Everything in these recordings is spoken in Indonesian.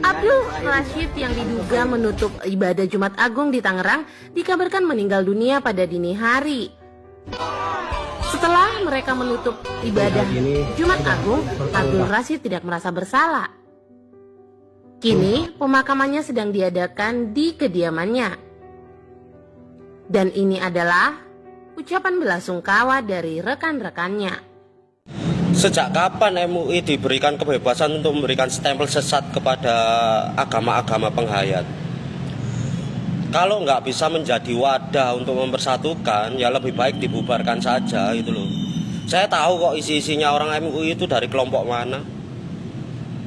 Abdul Rashid yang diduga menutup ibadah Jumat Agung di Tangerang dikabarkan meninggal dunia pada dini hari. Setelah mereka menutup ibadah Jumat Agung, Abdul Rashid tidak merasa bersalah. Kini pemakamannya sedang diadakan di kediamannya. Dan ini adalah ucapan belasungkawa dari rekan-rekannya. Sejak kapan MUI diberikan kebebasan untuk memberikan stempel sesat kepada agama-agama penghayat? Kalau nggak bisa menjadi wadah untuk mempersatukan, ya lebih baik dibubarkan saja itu loh. Saya tahu kok isi-isinya orang MUI itu dari kelompok mana.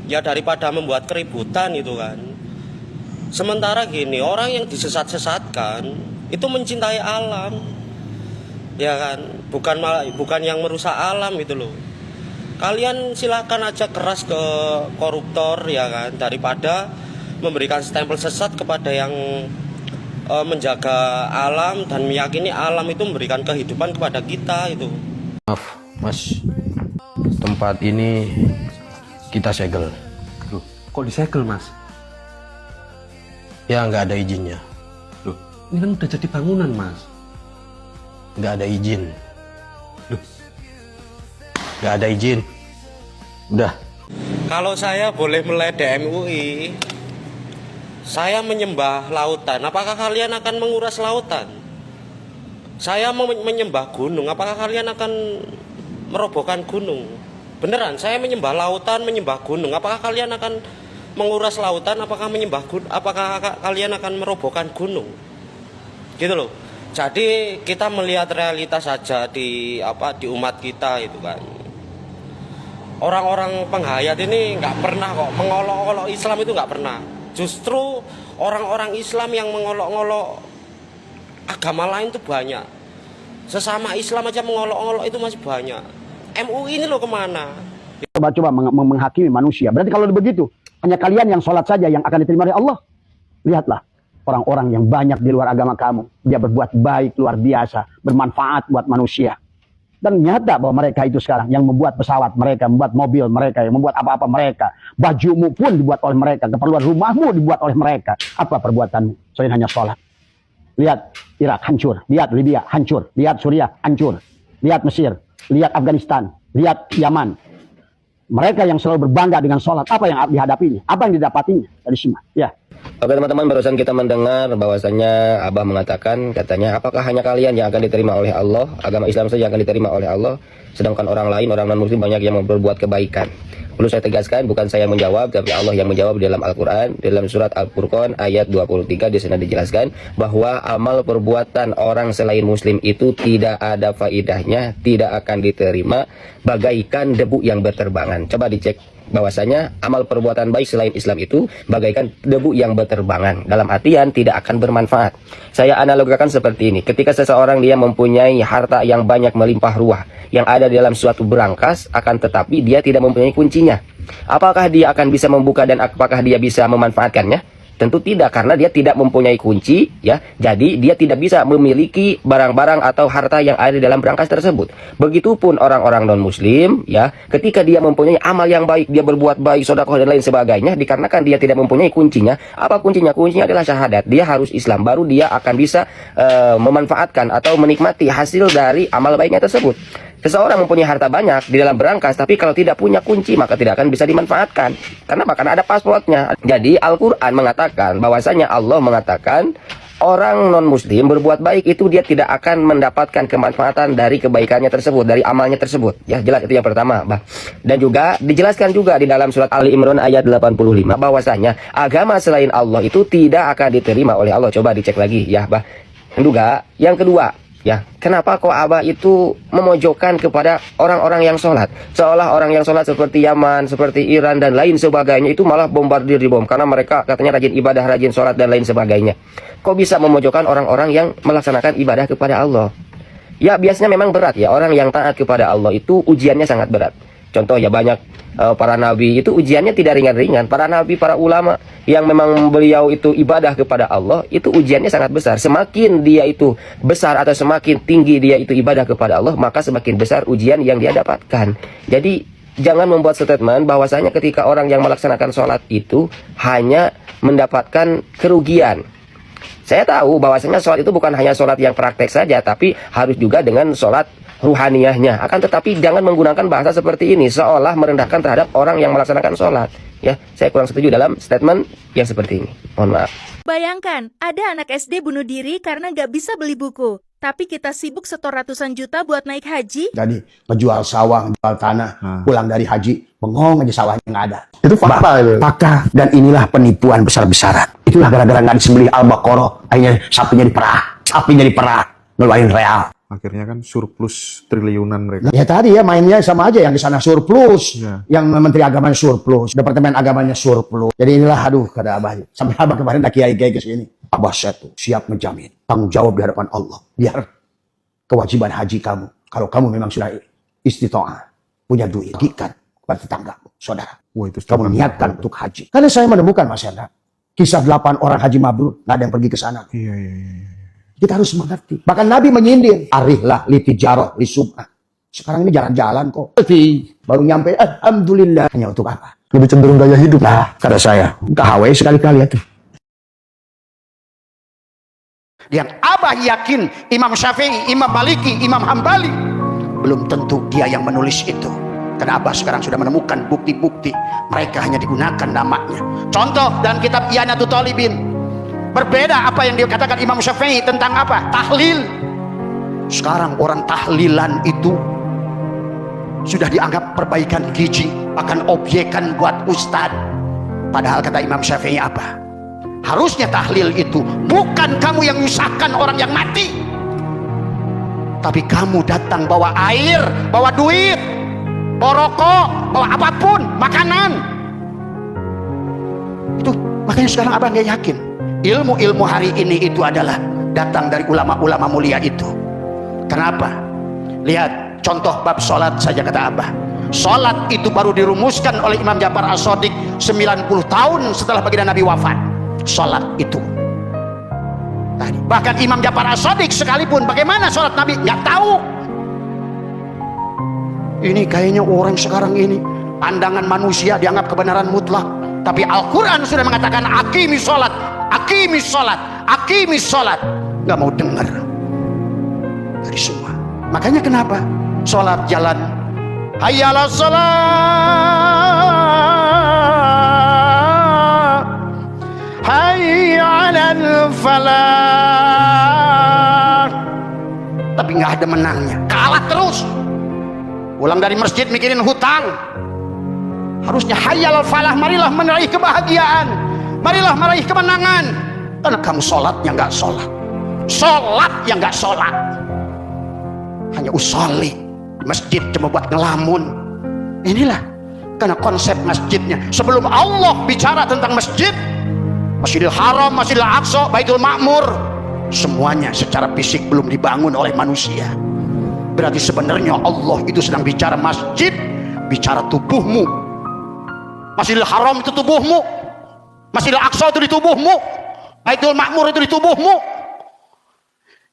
Ya daripada membuat keributan itu kan. Sementara gini, orang yang disesat-sesatkan itu mencintai alam. Ya kan, bukan yang merusak alam itu loh. Kalian silakan aja keras ke koruptor ya kan, daripada memberikan stempel sesat kepada yang menjaga alam dan meyakini alam itu memberikan kehidupan kepada kita itu. Maaf mas, tempat ini kita segel. Loh, kok disegel mas? Ya nggak ada izinnya. Loh, ini kan udah jadi bangunan mas. Nggak ada izin. Loh, nggak ada izin. Udah. Kalau saya boleh meledek MUI, saya menyembah lautan, apakah kalian akan menguras lautan? Saya menyembah gunung, apakah kalian akan merobohkan gunung? Beneran, saya menyembah lautan, menyembah gunung, apakah kalian akan menguras lautan? Apakah kalian akan merobohkan gunung? Gitu loh. Jadi kita melihat realitas saja di umat kita itu kan. Orang-orang penghayat ini nggak pernah kok mengolok-olok Islam, itu nggak pernah. Justru orang-orang Islam yang mengolok-olok agama lain itu banyak. Sesama Islam aja mengolok-olok itu masih banyak. MUI ini loh kemana? Coba menghakimi manusia. Berarti kalau begitu, hanya kalian yang sholat saja yang akan diterima oleh Allah. Lihatlah orang-orang yang banyak di luar agama kamu. Dia berbuat baik luar biasa, bermanfaat buat manusia. Dan nyata bahwa mereka itu sekarang yang membuat pesawat mereka, membuat mobil mereka, yang membuat apa-apa mereka. Bajumu pun dibuat oleh mereka, keperluan rumahmu dibuat oleh mereka. Apa perbuatanmu? Selain hanya sholat. Lihat Irak hancur, lihat Libya hancur, lihat Suriah hancur, lihat Mesir, lihat Afghanistan, lihat Yaman. Mereka yang selalu berbangga dengan sholat, apa yang dihadapinya? Apa yang didapatinya dari semua? Ya. Oke teman-teman, barusan kita mendengar bahwasannya Abah mengatakan, katanya apakah hanya kalian yang akan diterima oleh Allah, agama Islam saja yang akan diterima oleh Allah, sedangkan orang lain, orang non-muslim banyak yang berbuat kebaikan. Perlu saya tegaskan, bukan saya yang menjawab, tapi Allah yang menjawab di dalam Al-Quran, dalam surat Al-Furqan ayat 23, di sana dijelaskan bahwa amal perbuatan orang selain muslim itu tidak ada faidahnya, tidak akan diterima, bagaikan debu yang berterbangan. Coba dicek bahwasanya amal perbuatan baik selain Islam itu bagaikan debu yang berterbangan, dalam artian tidak akan bermanfaat. Saya analogikan seperti ini, ketika seseorang dia mempunyai harta yang banyak melimpah ruah yang ada di dalam suatu berangkas, akan tetapi dia tidak mempunyai kuncinya, apakah dia akan bisa membuka dan apakah dia bisa memanfaatkannya? Tentu tidak, karena dia tidak mempunyai kunci, ya. Jadi dia tidak bisa memiliki barang-barang atau harta yang ada di dalam berangkas tersebut. Begitupun orang-orang non-muslim, ya, ketika dia mempunyai amal yang baik, dia berbuat baik, sedekah dan lain sebagainya, dikarenakan dia tidak mempunyai kuncinya. Apa kuncinya? Kuncinya adalah syahadat. Dia harus Islam, baru dia akan bisa memanfaatkan atau menikmati hasil dari amal baiknya tersebut. Seseorang mempunyai harta banyak di dalam berangkas, tapi kalau tidak punya kunci, maka tidak akan bisa dimanfaatkan. Kenapa? Karena ada passwordnya. Jadi Al-Quran mengatakan bahwasanya Allah mengatakan orang non-muslim berbuat baik itu dia tidak akan mendapatkan kemanfaatan dari kebaikannya tersebut, dari amalnya tersebut. Ya, jelas itu yang pertama, Bah. Dan juga dijelaskan juga di dalam surat Ali Imran ayat 85 bahwasanya agama selain Allah itu tidak akan diterima oleh Allah. Coba dicek lagi, ya, Bah. Dan juga yang kedua, ya, kenapa kok Abah itu memojokkan kepada orang-orang yang sholat? Seolah orang yang sholat seperti Yaman, seperti Iran, dan lain sebagainya itu malah bombardir di bom. Karena mereka katanya rajin ibadah, rajin sholat, dan lain sebagainya. Kok bisa memojokkan orang-orang yang melaksanakan ibadah kepada Allah? Ya, biasanya memang berat ya. Orang yang taat kepada Allah itu ujiannya sangat berat. Contoh ya, banyak para nabi itu ujiannya tidak ringan-ringan. Para nabi, para ulama yang memang beliau itu ibadah kepada Allah, itu ujiannya sangat besar. Semakin dia itu besar atau semakin tinggi dia itu ibadah kepada Allah, maka semakin besar ujian yang dia dapatkan. Jadi jangan membuat statement bahwasanya ketika orang yang melaksanakan sholat itu hanya mendapatkan kerugian. Saya tahu bahwasanya sholat itu bukan hanya sholat yang praktek saja, tapi harus juga dengan sholat ruhaniyahnya. Akan tetapi jangan menggunakan bahasa seperti ini seolah merendahkan terhadap orang yang melaksanakan sholat. Ya, saya kurang setuju dalam statement yang seperti ini. Mohon maaf. Bayangkan, ada anak SD bunuh diri karena nggak bisa beli buku. Tapi kita sibuk setor ratusan juta buat naik haji. Jadi menjual sawah, menjual tanah, pulang dari haji, bengong aja sawahnya nggak ada. Itu fakta itu. Fakta. Dan inilah penipuan besar-besaran. Itulah gara-gara nggak disembelih Al-Baqarah, akhirnya sapinya diperah, ngeluarin real. Akhirnya kan surplus triliunan mereka. Ya tadi ya mainnya sama aja, yang di sana surplus, Ya. yang Menteri Agamanya surplus, Departemen Agamanya surplus. Jadi inilah aduh kata Abah. Sampai Abah kemarin tak kiai-kiai ke sini. Abah satu siap menjamin tanggung jawab di hadapan Allah. Biar kewajiban haji kamu, kalau kamu memang sudah istitoah, punya duit, bagikan kepada tetanggamu, saudara. Wah, itu Kamu niatkan untuk haji. Karena saya menemukan Mas Hendra, kisah 8 orang haji mabrur, nggak ada yang pergi ke sana. Iya. Kita harus mengerti. Bahkan Nabi menyindir, arihlah li tijarah li sub'ah. Sekarang ini jalan-jalan kok. Baru nyampe, alhamdulillah. Hanya untuk apa? Lebih cenderung gaya hidup. Nah, kata saya, KHW sekali-kali itu. Yang Abah yakin Imam Syafi'i, Imam Maliki, Imam Hambali, belum tentu dia yang menulis itu. Karena Abah sekarang sudah menemukan bukti-bukti. Mereka hanya digunakan namanya. Contoh dalam kitab I'anatul Talibin. Berbeda apa yang dikatakan Imam Syafi'i tentang apa? Tahlil. Sekarang orang tahlilan itu sudah dianggap perbaikan gizi, akan obyekan buat ustadz. Padahal kata Imam Syafi'i apa? Harusnya tahlil itu bukan kamu yang menyusahkan orang yang mati, tapi kamu datang bawa air, bawa duit, bawa rokok, bawa apapun, makanan. Itu makanya sekarang abang nggak yakin ilmu-ilmu hari ini itu adalah datang dari ulama-ulama mulia itu. Kenapa? Lihat contoh bab sholat saja kata Abah. Sholat itu baru dirumuskan oleh Imam Ja'far As-Shadiq 90 tahun setelah baginda Nabi wafat. Sholat itu tadi. Bahkan Imam Ja'far As-Shadiq sekalipun bagaimana sholat Nabi nggak tahu. Ini kayaknya orang sekarang ini pandangan manusia dianggap kebenaran mutlak, tapi Al-Quran sudah mengatakan aqimis sholat, aqimis sholat, aqimis sholat. Nggak mau dengar dari semua. Makanya kenapa sholat jalan hayya 'alas shalah, hayya 'alal falah, tapi nggak ada menangnya, kalah terus. Pulang dari masjid mikirin hutang. Harusnya hayya 'alal falah, marilah meraih kebahagiaan, marilah meraih kemenangan. Karena kamu sholatnya nggak sholat, sholatnya nggak sholat, hanya usolli di masjid cuma buat ngelamun. Inilah karena konsep masjidnya. Sebelum Allah bicara tentang masjid, Masjidil Haram, Masjidil Aqsa, Baitul Ma'mur, semuanya secara fisik belum dibangun oleh manusia. Berarti sebenarnya Allah itu sedang bicara masjid, bicara tubuhmu. Masjidil Haram itu tubuhmu, Masjidil Aqsa itu di tubuhmu, Baitul Ma'mur itu di tubuhmu.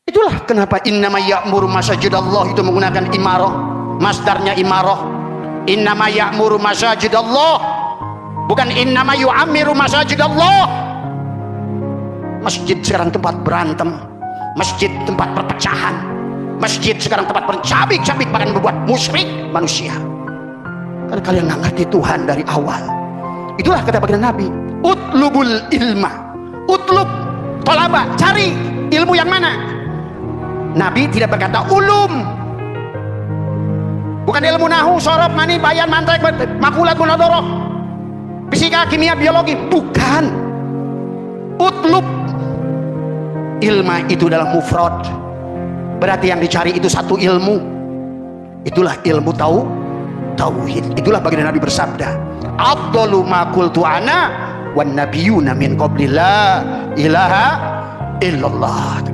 Itulah kenapa innama ya'muru masajidallah itu menggunakan imarah, masdarnya imarah. Innama ya'muru masajidallah, bukan innama yu'amiru masajidallah. Masjid sekarang tempat berantem, masjid tempat perpecahan, masjid sekarang tempat bercabik-cabik, bahkan membuat musyrik manusia. Karena kalian nggak ngerti Tuhan dari awal. Itulah kata baginda Nabi, utlubul ilma, utlub, tolaba, cari ilmu yang mana. Nabi tidak berkata ulum, bukan ilmu nahu, sorob, mani, bayan, mantek, makulat, munadoroh, fisika, kimia, biologi, bukan. Utlub, ilma itu dalam mufrad, berarti yang dicari itu satu ilmu. Itulah ilmu tauhid. Itulah baginda Nabi bersabda, afdalu ma qultu ana wan nabiyuna min qabli la ilaha illallah.